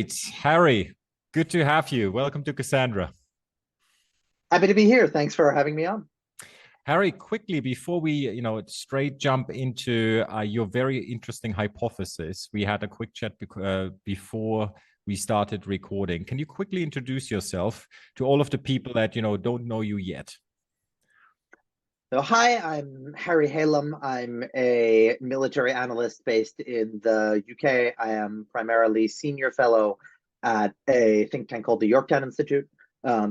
Great. Harry, good to have you. Welcome to Cassandra. Happy to be here. Thanks for having me on. Harry, quickly before we, straight jump into your very interesting hypothesis, we had a quick chat before we started recording. Can you quickly introduce yourself to all of the people that, don't know you yet? So, hi, I'm Harry Halem. I'm a military analyst based in the UK. I am primarily senior fellow at a think tank called the Yorktown Institute,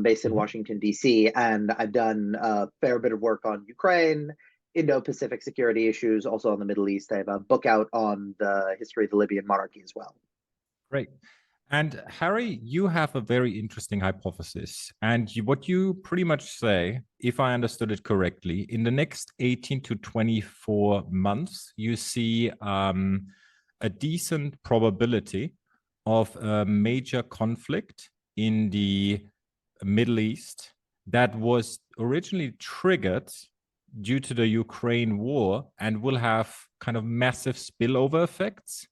based in Washington, D.C. And I've done a fair bit of work on Ukraine, Indo-Pacific security issues, also on the Middle East. I have a book out on the history of the Libyan monarchy as well. Great. And Harry, you have a very interesting hypothesis. And what you pretty much say, if I understood it correctly, in the next 18 to 24 months, you see a decent probability of a major conflict in the Middle East that was originally triggered due to the Ukraine war and will have kind of massive spillover effects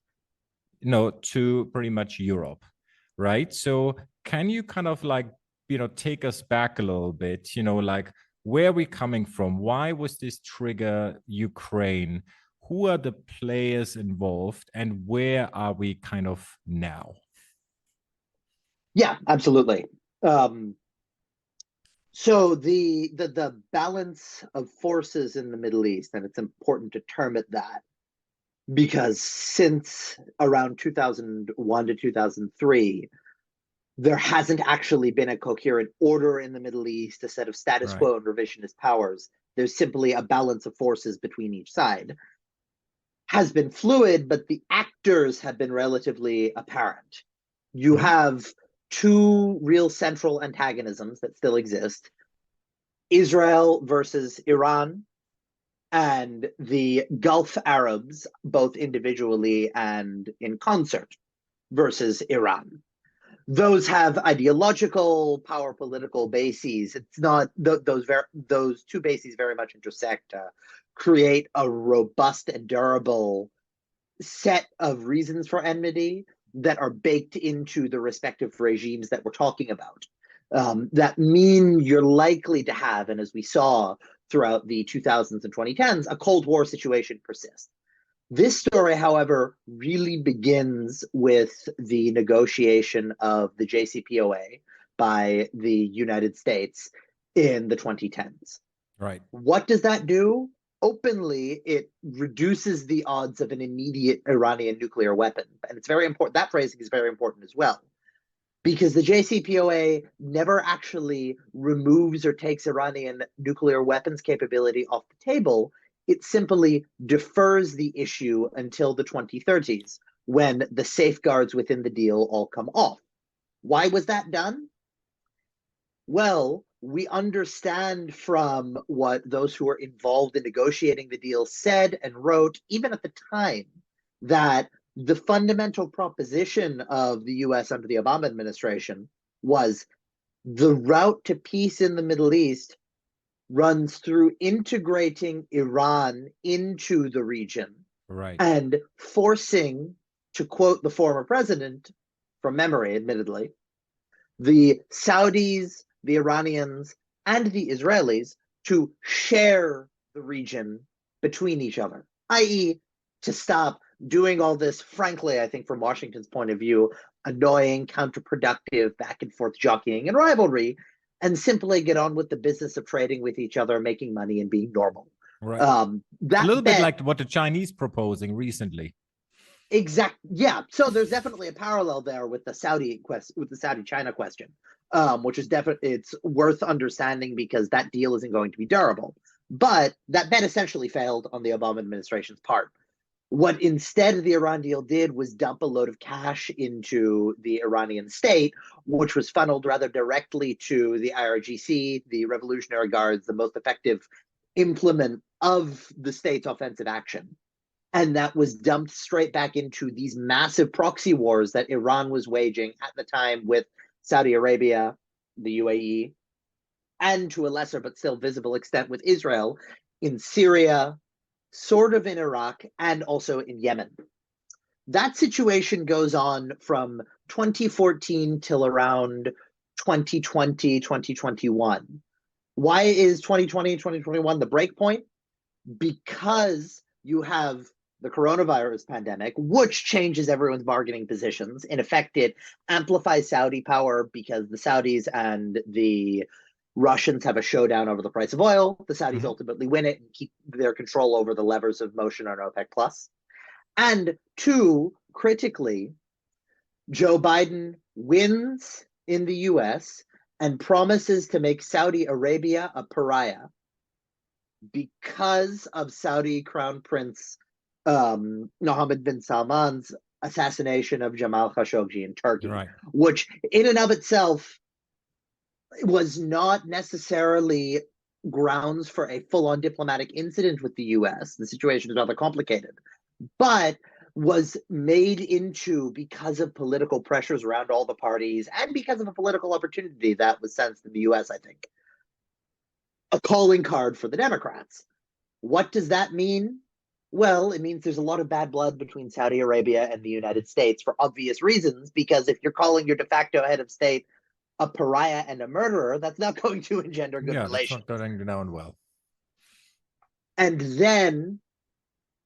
to pretty much Europe, right? So can you kind of take us back a little bit, where are we coming from? Why was this trigger Ukraine? Who are the players involved and where are we kind of now? Yeah, absolutely. So the balance of forces in the Middle East, and it's important to term it that, because since around 2001 to 2003, there hasn't actually been a coherent order in the Middle East, a set of status quo and revisionist powers. There's simply a balance of forces between each side. Has been fluid, but the actors have been relatively apparent. You have two real central antagonisms that still exist: Israel versus Iran, and the Gulf Arabs, both individually and in concert, versus Iran. Those have ideological, power political bases. It's not those two bases very much intersect to create a robust and durable set of reasons for enmity that are baked into the respective regimes that we're talking about. That mean you're likely to have, and as we saw throughout the 2000s and 2010s, a Cold War situation persists. This story, however, really begins with the negotiation of the JCPOA by the United States in the 2010s. Right. What does that do? Openly, it reduces the odds of an immediate Iranian nuclear weapon. And it's very important. That phrasing is very important as well, because the JCPOA never actually removes or takes Iranian nuclear weapons capability off the table. It simply defers the issue until the 2030s, when the safeguards within the deal all come off. Why was that done? Well, we understand from what those who were involved in negotiating the deal said and wrote, even at the time, that the fundamental proposition of the US under the Obama administration was the route to peace in the Middle East runs through integrating Iran into the region, and forcing, to quote the former president, from memory, admittedly, the Saudis, the Iranians, and the Israelis to share the region between each other, i.e., to stop doing all this, frankly, I think from Washington's point of view, annoying, counterproductive, back and forth jockeying and rivalry, and simply get on with the business of trading with each other, making money, and being normal. Right. A little bit like what the Chinese proposing recently. Yeah. So there's definitely a parallel there with the Saudi-China question, which is definitely, it's worth understanding because that deal isn't going to be durable. But that bet essentially failed on the Obama administration's part. What instead the Iran deal did was dump a load of cash into the Iranian state, which was funneled rather directly to the IRGC, the Revolutionary Guards, the most effective implement of the state's offensive action. And that was dumped straight back into these massive proxy wars that Iran was waging at the time with Saudi Arabia, the UAE, and to a lesser but still visible extent with Israel in Syria, sort of in Iraq, and also in Yemen. That situation goes on from 2014 till around 2020, 2021. Why is 2020, 2021 the break point? Because you have the coronavirus pandemic, which changes everyone's bargaining positions. In effect, it amplifies Saudi power because the Saudis and the Russians have a showdown over the price of oil. The Saudis ultimately win it and keep their control over the levers of motion on OPEC plus. And two, critically, Joe Biden wins in the US and promises to make Saudi Arabia a pariah because of Saudi Crown Prince Mohammed bin Salman's assassination of Jamal Khashoggi in Turkey, which in and of itself was not necessarily grounds for a full-on diplomatic incident with the US. The situation is rather complicated, but was made into, because of political pressures around all the parties and because of a political opportunity that was sensed in the US, I think, a calling card for the Democrats. What does that mean? Well, it means there's a lot of bad blood between Saudi Arabia and the United States for obvious reasons, because if you're calling your de facto head of state a pariah and a murderer, that's not going to engender good relations. That's not going down well. And then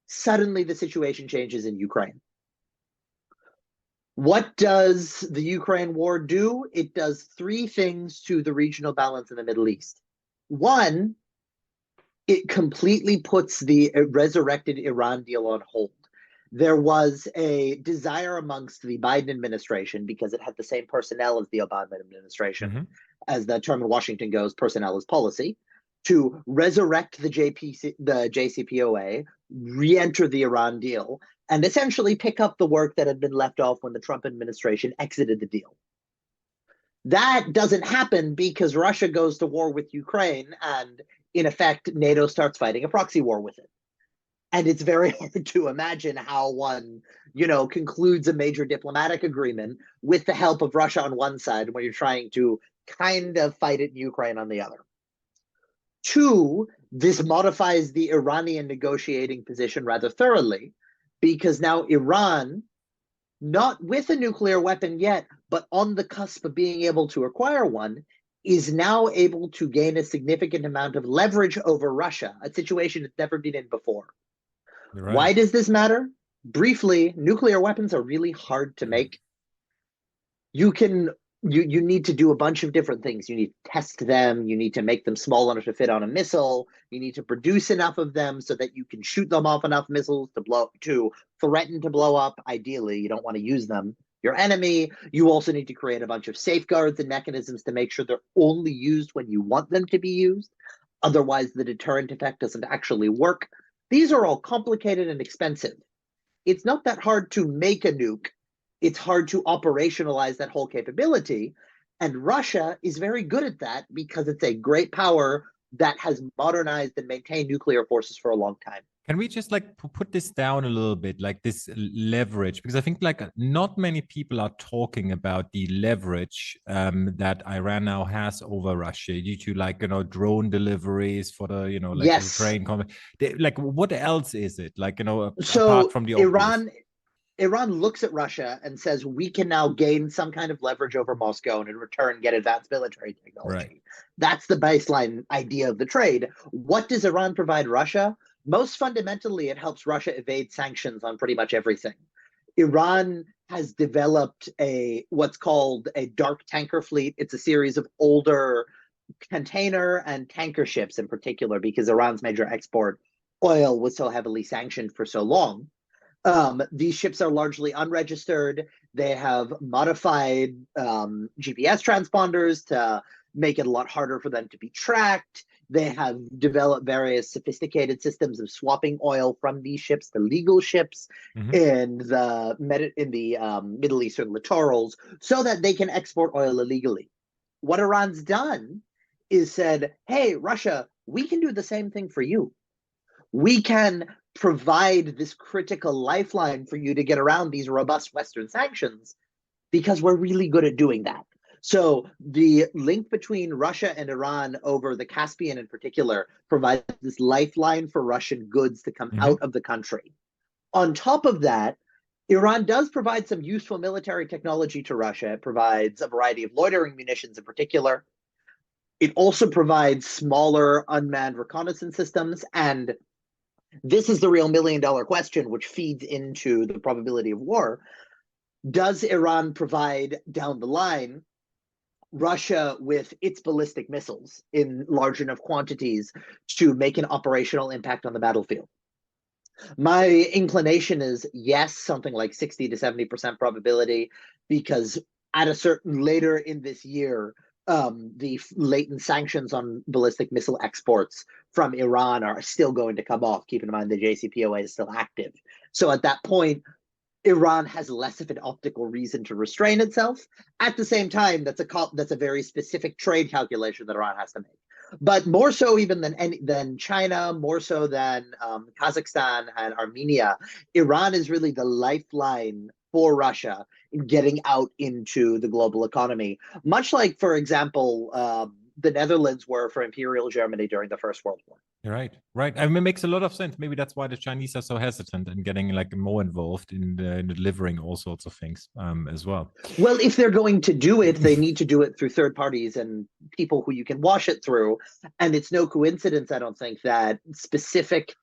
suddenly the situation changes in Ukraine. What does the Ukraine war do? It does three things to the regional balance in the Middle East. One, it completely puts the resurrected Iran deal on hold. There was a desire amongst the Biden administration, because it had the same personnel as the Obama administration, as the term in Washington goes, personnel is policy, to resurrect the JCPOA, re-enter the Iran deal, and essentially pick up the work that had been left off when the Trump administration exited the deal. That doesn't happen because Russia goes to war with Ukraine, and in effect, NATO starts fighting a proxy war with it. And it's very hard to imagine how one, concludes a major diplomatic agreement with the help of Russia on one side when you're trying to kind of fight it in Ukraine on the other. Two, this modifies the Iranian negotiating position rather thoroughly, because now Iran, not with a nuclear weapon yet, but on the cusp of being able to acquire one, is now able to gain a significant amount of leverage over Russia, a situation it's never been in before. Right. Why does this matter? Briefly, nuclear weapons are really hard to make. You need to do a bunch of different things. You need to test them. You need to make them small enough to fit on a missile. You need to produce enough of them so that you can shoot them off enough missiles to threaten to blow up. Ideally, you don't want to use them your enemy. You also need to create a bunch of safeguards and mechanisms to make sure they're only used when you want them to be used. Otherwise, the deterrent effect doesn't actually work. These are all complicated and expensive. It's not that hard to make a nuke. It's hard to operationalize that whole capability. And Russia is very good at that because it's a great power that has modernized and maintained nuclear forces for a long time. Can we just put this down a little bit, like this leverage? Because I think not many people are talking about the leverage that Iran now has over Russia due to drone deliveries for the yes. Ukraine conflict. What else is it so apart from the obvious? Iran looks at Russia and says, we can now gain some kind of leverage over Moscow and in return get advanced military technology. Right. That's the baseline idea of the trade. What does Iran provide Russia? Most fundamentally, it helps Russia evade sanctions on pretty much everything. Iran has developed what's called a dark tanker fleet. It's a series of older container and tanker ships in particular, because Iran's major export, oil, was so heavily sanctioned for so long. These ships are largely unregistered. They have modified GPS transponders to make it a lot harder for them to be tracked. They have developed various sophisticated systems of swapping oil from these ships to legal ships in the Middle Eastern littorals so that they can export oil illegally. What Iran's done is said, hey, Russia, we can do the same thing for you. We can provide this critical lifeline for you to get around these robust Western sanctions because we're really good at doing that. So the link between Russia and Iran over the Caspian in particular provides this lifeline for Russian goods to come out of the country. On top of that, Iran does provide some useful military technology to Russia. It provides a variety of loitering munitions in particular. It also provides smaller unmanned reconnaissance systems. And this is the real $1 million question, which feeds into the probability of war. Does Iran provide down the line Russia with its ballistic missiles in large enough quantities to make an operational impact on the battlefield? My inclination is yes, something like 60 to 70% probability, because at a certain later in this year, the latent sanctions on ballistic missile exports from Iran are still going to come off. Keep in mind the JCPOA is still active. So at that point, Iran has less of an optical reason to restrain itself. At the same time, that's a very specific trade calculation that Iran has to make. But more so even than China, more so than Kazakhstan and Armenia, Iran is really the lifeline for Russia in getting out into the global economy. Much like, for example, the Netherlands were for Imperial Germany during the First World War. Right, right. I mean, it makes a lot of sense. Maybe that's why the Chinese are so hesitant and getting like more involved in delivering all sorts of things as well. Well, if they're going to do it, they need to do it through third parties and people who you can wash it through. And it's no coincidence, I don't think, that specific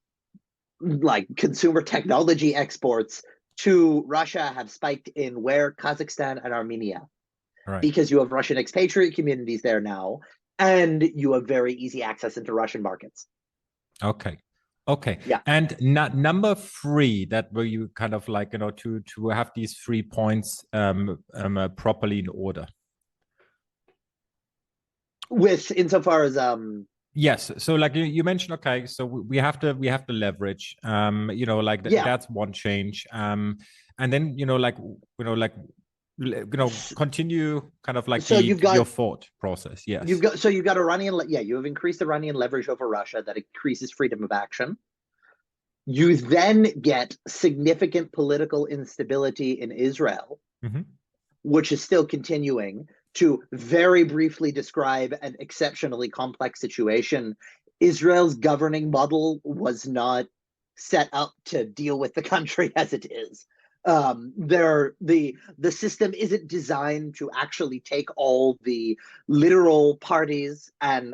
like consumer technology exports to Russia have spiked in where? Kazakhstan and Armenia. Right. Because you have Russian expatriate communities there now, and you have very easy access into Russian markets. Okay. Okay. Yeah. And number 3, that where you kind of like, to have these 3 points properly in order. With insofar as yes, so like you mentioned, okay, so we have to leverage, that's one change, and then continue kind of like your thought process. Yes, you've got Iranian, you have increased Iranian leverage over Russia that increases freedom of action. You then get significant political instability in Israel, which is still continuing. To very briefly describe an exceptionally complex situation, Israel's governing model was not set up to deal with the country as it is. The system isn't designed to actually take all the literal parties and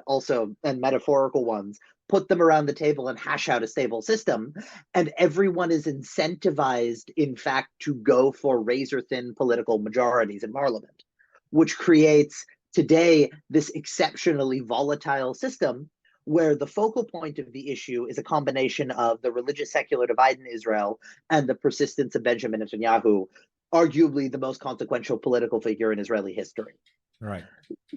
metaphorical ones, put them around the table and hash out a stable system. And everyone is incentivized, in fact, to go for razor-thin political majorities in parliament, which creates today this exceptionally volatile system where the focal point of the issue is a combination of the religious secular divide in Israel and the persistence of Benjamin Netanyahu, arguably the most consequential political figure in Israeli history. Right.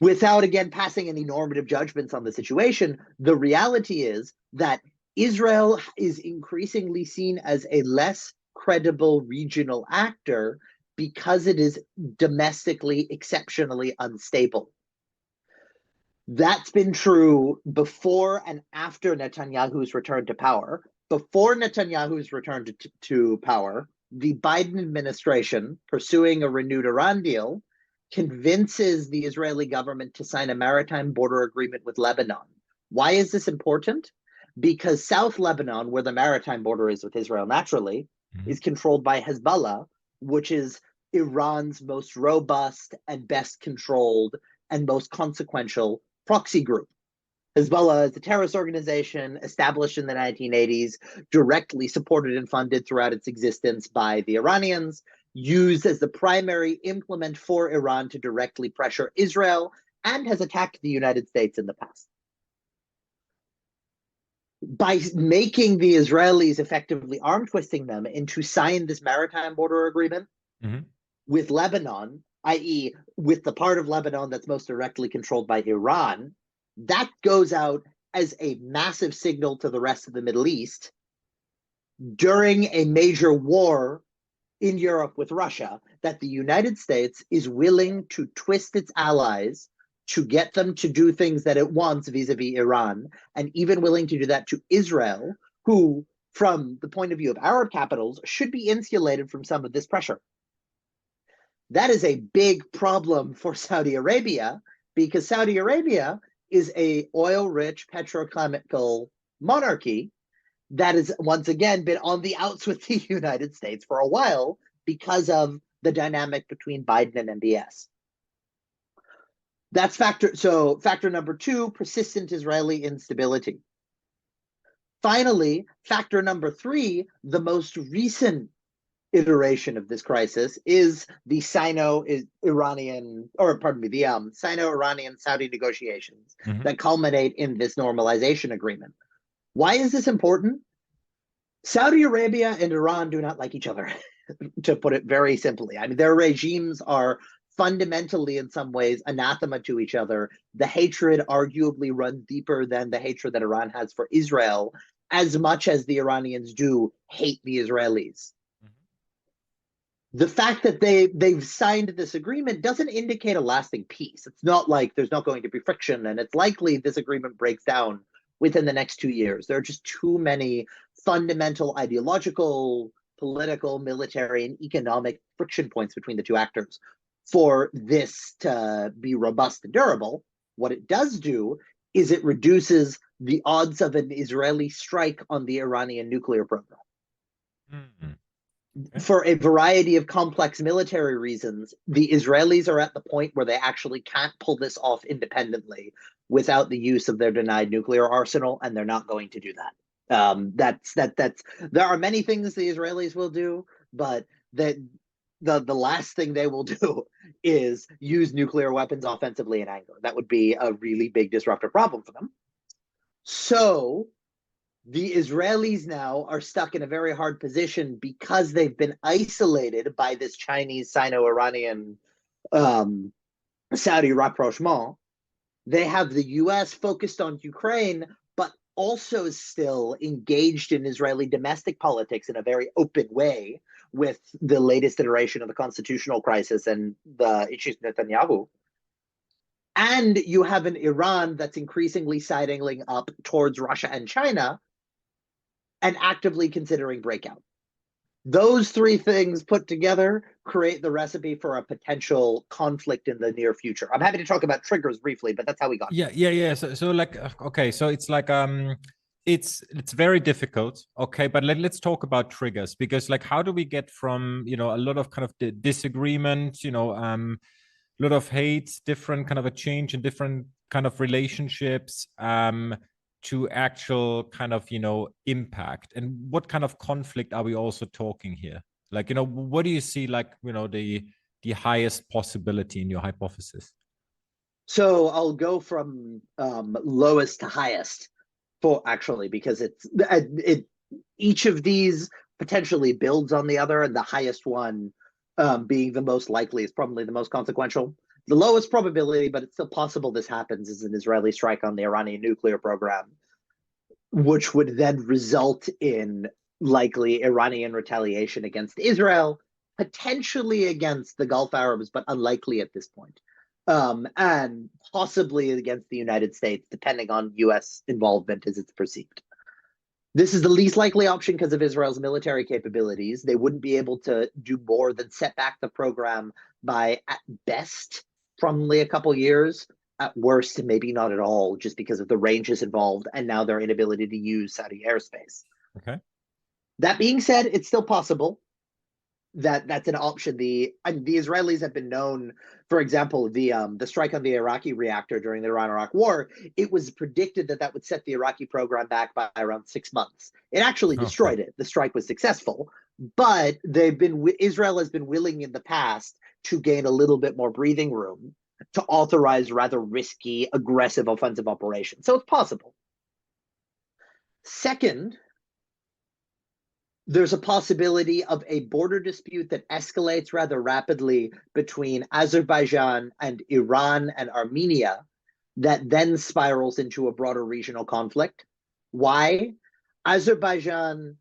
Without, again, passing any normative judgments on the situation, the reality is that Israel is increasingly seen as a less credible regional actor because it is domestically exceptionally unstable. That's been true before and after Netanyahu's return to power. Before Netanyahu's return to power, the Biden administration, pursuing a renewed Iran deal, convinces the Israeli government to sign a maritime border agreement with Lebanon. Why is this important? Because South Lebanon, where the maritime border is with Israel naturally, is controlled by Hezbollah, which is Iran's most robust and best controlled and most consequential proxy group. Hezbollah is a terrorist organization established in the 1980s, directly supported and funded throughout its existence by the Iranians, used as the primary implement for Iran to directly pressure Israel, and has attacked the United States in the past. By making the Israelis effectively arm twisting them into sign this maritime border agreement with Lebanon, i.e. with the part of Lebanon that's most directly controlled by Iran, that goes out as a massive signal to the rest of the Middle East during a major war in Europe with Russia, that the United States is willing to twist its allies to get them to do things that it wants vis-a-vis Iran, and even willing to do that to Israel, who, from the point of view of Arab capitals, should be insulated from some of this pressure. That is a big problem for Saudi Arabia, because Saudi Arabia is a oil-rich petrochemical monarchy that has once again been on the outs with the United States for a while, because of the dynamic between Biden and MBS. That's factor number 2, persistent Israeli instability. Finally, factor number 3, the most recent iteration of this crisis is the Sino-Iranian Saudi negotiations that culminate in this normalization agreement. Why is this important? Saudi Arabia and Iran do not like each other, to put it very simply. I mean, their regimes are fundamentally, in some ways, anathema to each other. The hatred arguably runs deeper than the hatred that Iran has for Israel, as much as the Iranians do hate the Israelis. The fact that they've signed this agreement doesn't indicate a lasting peace. It's not like there's not going to be friction, and it's likely this agreement breaks down within the next 2 years. There are just too many fundamental ideological, political, military, and economic friction points between the two actors for this to be robust and durable. What it does do is it reduces the odds of an Israeli strike on the Iranian nuclear program. Mm-hmm. For a variety of complex military reasons, the Israelis are at the point where they actually can't pull this off independently without the use of their denied nuclear arsenal, and they're not going to do that. There are many things the Israelis will do, but the last thing they will do is use nuclear weapons offensively in anger. That would be a really big disruptive problem for them. So the Israelis now are stuck in a very hard position because they've been isolated by this Chinese Sino-Iranian Saudi rapprochement. They have the US focused on Ukraine, but also still engaged in Israeli domestic politics in a very open way with the latest iteration of the constitutional crisis and the issues with Netanyahu. And you have an Iran that's increasingly sidling up towards Russia and China and actively considering breakout. Those three things put together create the recipe for a potential conflict in the near future. I'm happy to talk about triggers briefly, but that's how we got. Yeah. So like, okay, so it's like it's very difficult. Okay, but let's talk about triggers, because like, how do we get from, you know, a lot of kind of disagreement, you know, a lot of hate, different kind of a change in different kind of relationships, to actual kind of, you know, impact? And what kind of conflict are we also talking here? Like, you know, what do you see, like, you know, the highest possibility in your hypothesis? So I'll go from lowest to highest because each of these potentially builds on the other, and the highest one being the most likely is probably the most consequential. The lowest probability, but it's still possible this happens, is an Israeli strike on the Iranian nuclear program, which would then result in likely Iranian retaliation against Israel, potentially against the Gulf Arabs, but unlikely at this point, and possibly against the United States, depending on US involvement as it's perceived. This is the least likely option because of Israel's military capabilities. They wouldn't be able to do more than set back the program by, at best, probably a couple years, at worst, maybe not at all, just because of the ranges involved and now their inability to use Saudi airspace. Okay. That being said, it's still possible that that's an option. The Israelis have been known, for example, the strike on the Iraqi reactor during the Iran-Iraq war. It was predicted that would set the Iraqi program back by around 6 months. It actually destroyed it. The strike was successful, but Israel has been willing in the past to gain a little bit more breathing room to authorize rather risky, aggressive offensive operations. So it's possible. Second, there's a possibility of a border dispute that escalates rather rapidly between Azerbaijan and Iran and Armenia that then spirals into a broader regional conflict. Why? Azerbaijan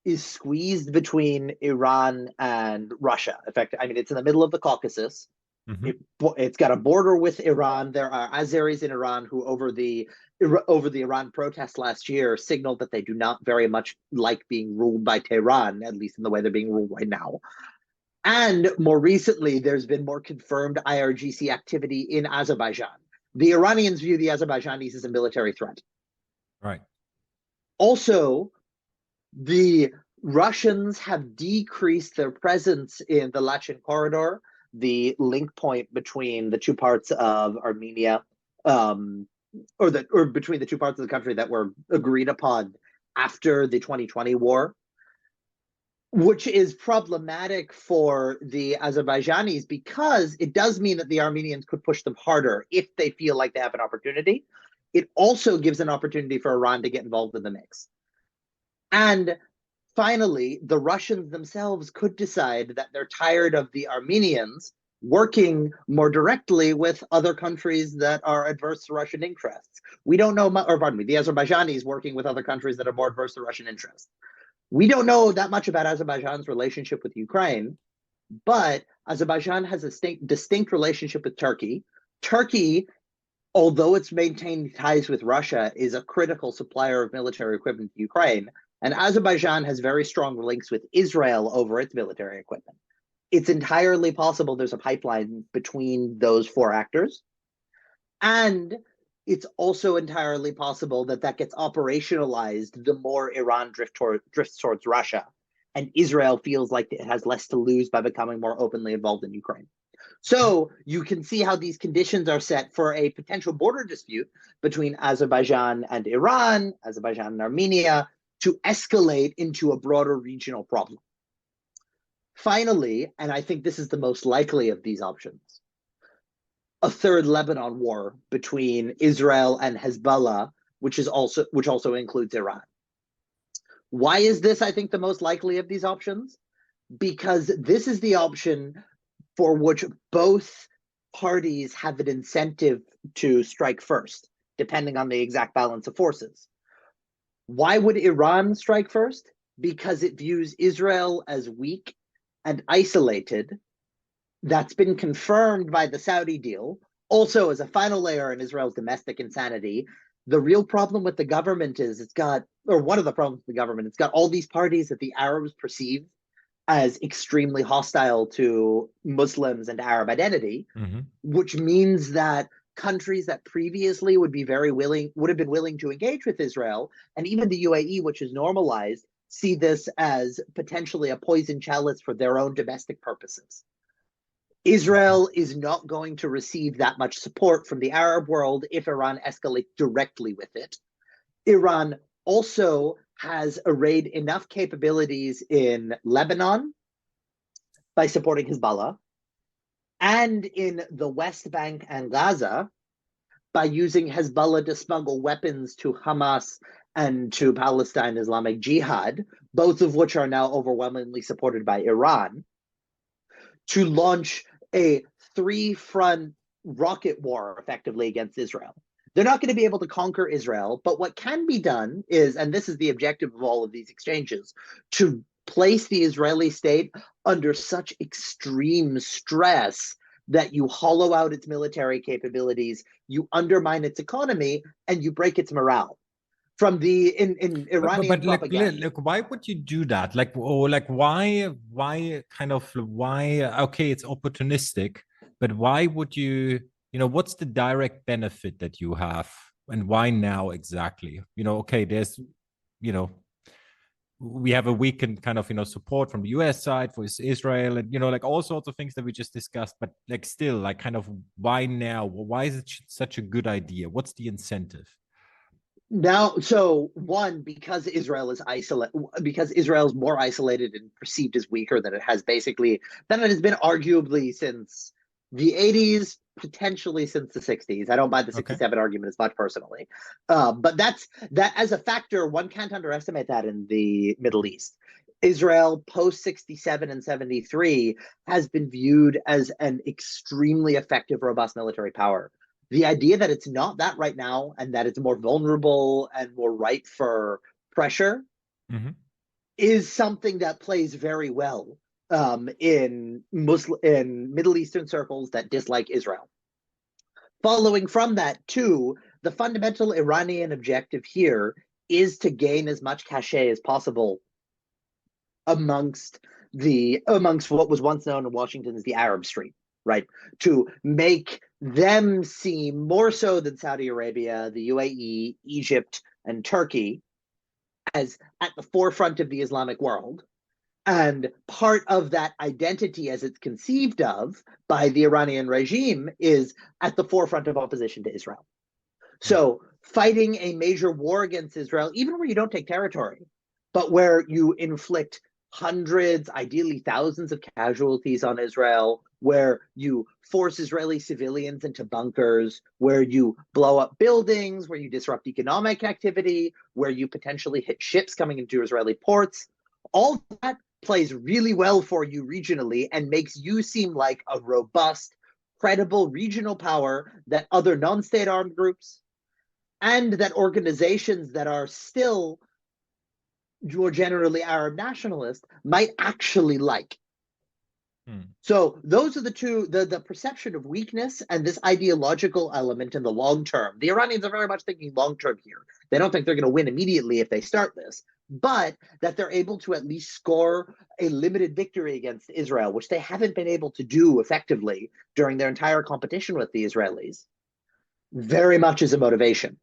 is squeezed between Iran and Russia. In fact, I mean, it's in the middle of the Caucasus. Mm-hmm. It's got a border with Iran. There are Azeris in Iran who, over the Iran protests last year, signaled that they do not very much like being ruled by Tehran, at least in the way they're being ruled right now. And more recently, there's been more confirmed IRGC activity in Azerbaijan. The Iranians view the Azerbaijanis as a military threat. Right. Also, the Russians have decreased their presence in the Lachin corridor, the link point between the two parts of Armenia, or between the two parts of the country that were agreed upon after the 2020 war, which is problematic for the Azerbaijanis because it does mean that the Armenians could push them harder if they feel like they have an opportunity. It also gives an opportunity for Iran to get involved in the mix. And finally, the Russians themselves could decide that they're tired of the Armenians working more directly with other countries that are adverse to Russian interests. We don't know, or pardon me, the Azerbaijanis working with other countries that are more adverse to Russian interests. We don't know that much about Azerbaijan's relationship with Ukraine, but Azerbaijan has a distinct relationship with Turkey. Turkey, although it's maintained ties with Russia, is a critical supplier of military equipment to Ukraine. And Azerbaijan has very strong links with Israel over its military equipment. It's entirely possible there's a pipeline between those four actors. And it's also entirely possible that that gets operationalized the more Iran drifts towards Russia. And Israel feels like it has less to lose by becoming more openly involved in Ukraine. So you can see how these conditions are set for a potential border dispute between Azerbaijan and Iran, Azerbaijan and Armenia, to escalate into a broader regional problem. Finally, and I think this is the most likely of these options, a third Lebanon war between Israel and Hezbollah, which also includes Iran. Why is this, I think, the most likely of these options? Because this is the option for which both parties have an incentive to strike first, depending on the exact balance of forces. Why would Iran strike first? Because it views Israel as weak and isolated. That's been confirmed by the Saudi deal. Also, as a final layer in Israel's domestic insanity, the real problem with the government is one of the problems with the government, it's got all these parties that the Arabs perceive as extremely hostile to Muslims and Arab identity, which means that countries that previously would have been willing to engage with Israel, and even the UAE, which is normalized, see this as potentially a poison chalice for their own domestic purposes. Israel is not going to receive that much support from the Arab world if Iran escalates directly with it. Iran also has arrayed enough capabilities in Lebanon by supporting Hezbollah and in the West Bank and Gaza by using Hezbollah to smuggle weapons to Hamas and to Palestine Islamic Jihad, both of which are now overwhelmingly supported by Iran, to launch a three-front rocket war effectively against Israel. They're not going to be able to conquer Israel, but what can be done is, and this is the objective of all of these exchanges, to place the Israeli state under such extreme stress that you hollow out its military capabilities, you undermine its economy, and you break its morale. From the Iranian propaganda. Why would you do that? Why okay, it's opportunistic, but why would you, what's the direct benefit that you have, and why now exactly? Okay, there's, we have a weakened kind of, support from the US side for Israel, and, all sorts of things that we just discussed, but still, kind of why now? Why is it such a good idea? What's the incentive? Now, so one, because Israel is more isolated and perceived as weaker than it has been arguably since the 80s, potentially since the 60s. I don't buy the 67 argument as much personally. But that as a factor, one can't underestimate that in the Middle East. Israel post 67 and 73 has been viewed as an extremely effective, robust military power. The idea that it's not that right now and that it's more vulnerable and more ripe for pressure is something that plays very well in Middle Eastern circles that dislike Israel. Following from that, too, the fundamental Iranian objective here is to gain as much cachet as possible amongst what was once known in Washington as the Arab Street. Right, to make them seem more so than Saudi Arabia, the UAE, Egypt, and Turkey as at the forefront of the Islamic world. And part of that identity as it's conceived of by the Iranian regime is at the forefront of opposition to Israel. So fighting a major war against Israel, even where you don't take territory, but where you inflict hundreds, ideally thousands of casualties on Israel, where you force Israeli civilians into bunkers, where you blow up buildings, where you disrupt economic activity, where you potentially hit ships coming into Israeli ports, all that plays really well for you regionally and makes you seem like a robust, credible regional power that other non-state armed groups and that organizations that are still more generally Arab nationalist might actually like. So those are the two, the perception of weakness and this ideological element in the long term. The Iranians are very much thinking long term here. They don't think they're going to win immediately if they start this, but that they're able to at least score a limited victory against Israel, which they haven't been able to do effectively during their entire competition with the Israelis, very much is a motivation.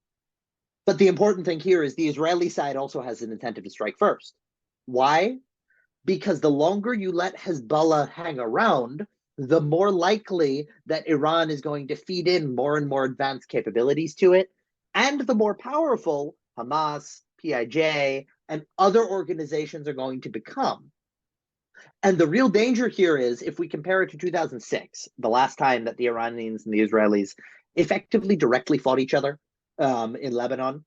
But the important thing here is the Israeli side also has an incentive to strike first. Why? Because the longer you let Hezbollah hang around, the more likely that Iran is going to feed in more and more advanced capabilities to it, and the more powerful Hamas, PIJ, and other organizations are going to become. And the real danger here is, if we compare it to 2006, the last time that the Iranians and the Israelis effectively directly fought each other in Lebanon,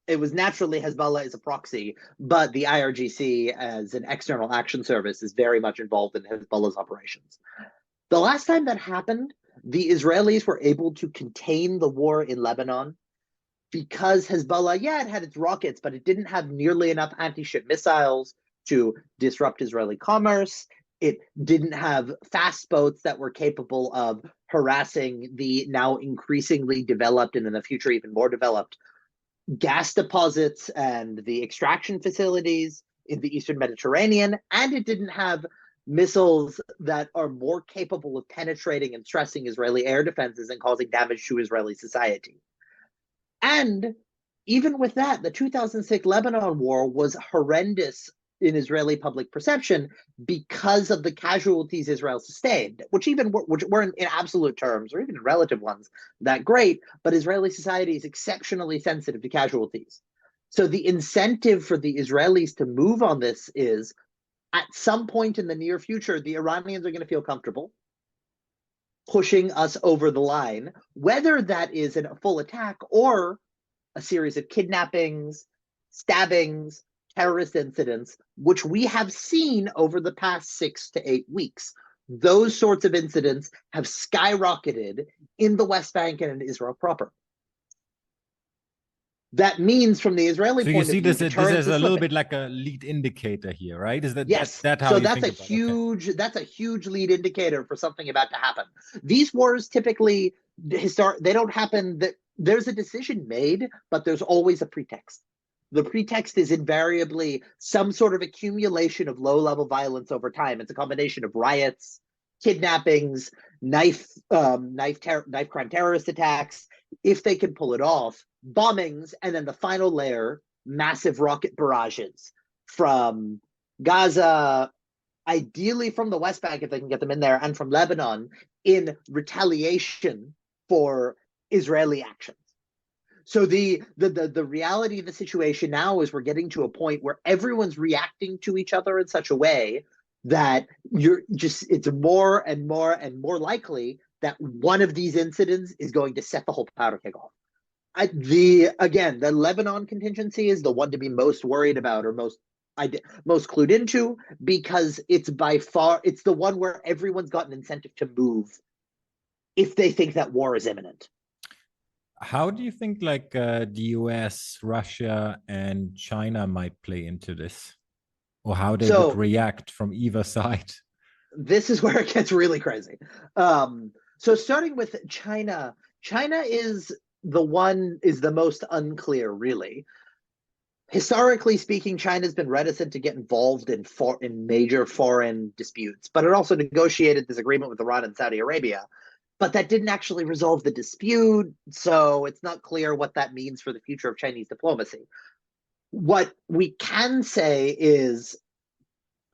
it was naturally Hezbollah is a proxy, but the IRGC as an external action service is very much involved in Hezbollah's operations. The last time that happened, the Israelis were able to contain the war in Lebanon because Hezbollah, yeah, it had its rockets, but it didn't have nearly enough anti-ship missiles to disrupt Israeli commerce. It didn't have fast boats that were capable of harassing the now increasingly developed and in the future even more developed gas deposits and the extraction facilities in the Eastern Mediterranean, and it didn't have missiles that are more capable of penetrating and stressing Israeli air defenses and causing damage to Israeli society. And even with that, the 2006 Lebanon war was horrendous in Israeli public perception because of the casualties Israel sustained, which weren't in absolute terms or even in relative ones that great, but Israeli society is exceptionally sensitive to casualties. So the incentive for the Israelis to move on this is, at some point in the near future, the Iranians are going to feel comfortable pushing us over the line, whether that is a full attack or a series of kidnappings, stabbings, terrorist incidents, which we have seen over the past 6 to 8 weeks. Those sorts of incidents have skyrocketed in the West Bank and in Israel proper. That means, from the Israeli So you point see of view, this is a little bit like a lead indicator here, right? Is that yes? that how so you that's think a about it? huge that's a huge lead indicator for something about to happen. These wars typically they don't happen that there's a decision made, but there's always a pretext. The pretext is invariably some sort of accumulation of low-level violence over time. It's a combination of riots, kidnappings, knife crime terrorist attacks, if they can pull it off, bombings, and then the final layer, massive rocket barrages from Gaza, ideally from the West Bank if they can get them in there, and from Lebanon in retaliation for Israeli actions. So the reality of the situation now is we're getting to a point where everyone's reacting to each other in such a way that it's more and more and more likely that one of these incidents is going to set the whole powder keg off. The Lebanon contingency is the one to be most worried about or most clued into, because it's the one where everyone's got an incentive to move if they think that war is imminent. How do you think the US, Russia, and China might play into this? Or how they would react from either side? This is where it gets really crazy. So starting with China, China is the most unclear, really. Historically speaking, China's been reticent to get involved in major foreign disputes, but it also negotiated this agreement with Iran and Saudi Arabia. But that didn't actually resolve the dispute, so it's not clear what that means for the future of Chinese diplomacy. What we can say is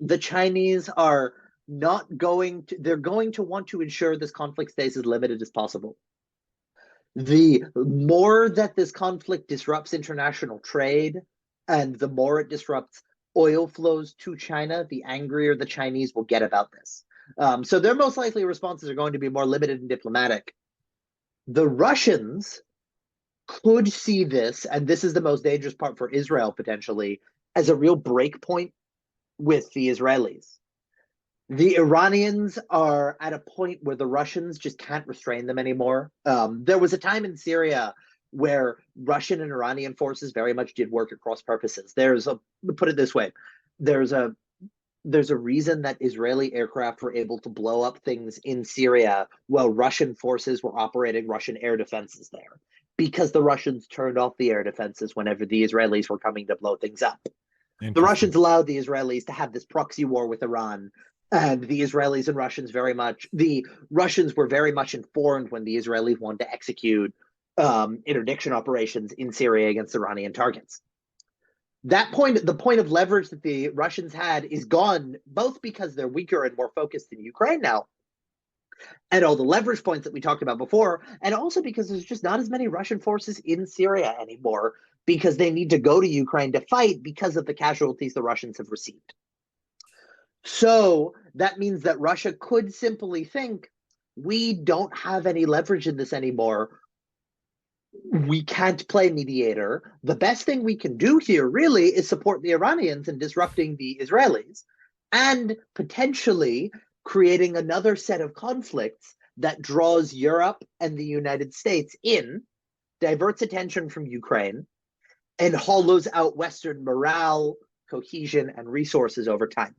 the Chinese are not going to, they're going to want to ensure this conflict stays as limited as possible. The more that this conflict disrupts international trade and the more it disrupts oil flows to China, the angrier the Chinese will get about this. So their most likely responses are going to be more limited and diplomatic. The Russians could see this, and this is the most dangerous part for Israel potentially, as a real break point with the Israelis. The Iranians are at a point where the Russians just can't restrain them anymore. There was a time in Syria where Russian and Iranian forces very much did work at cross purposes. Put it this way, there's a reason that Israeli aircraft were able to blow up things in Syria while Russian forces were operating Russian air defenses there, because the Russians turned off the air defenses whenever the Israelis were coming to blow things up. The Russians allowed the Israelis to have this proxy war with Iran, and the Israelis and Russians the Russians were very much informed when the Israelis wanted to execute interdiction operations in Syria against Iranian targets. The point of leverage that the Russians had is gone, both because they're weaker and more focused in Ukraine now, and all the leverage points that we talked about before, and also because there's just not as many Russian forces in Syria anymore, because they need to go to Ukraine to fight because of the casualties the Russians have received. So that means that Russia could simply think, we don't have any leverage in this anymore. We can't play mediator. The best thing we can do here really is support the Iranians in disrupting the Israelis and potentially creating another set of conflicts that draws Europe and the United States in, diverts attention from Ukraine, and hollows out Western morale, cohesion, and resources over time.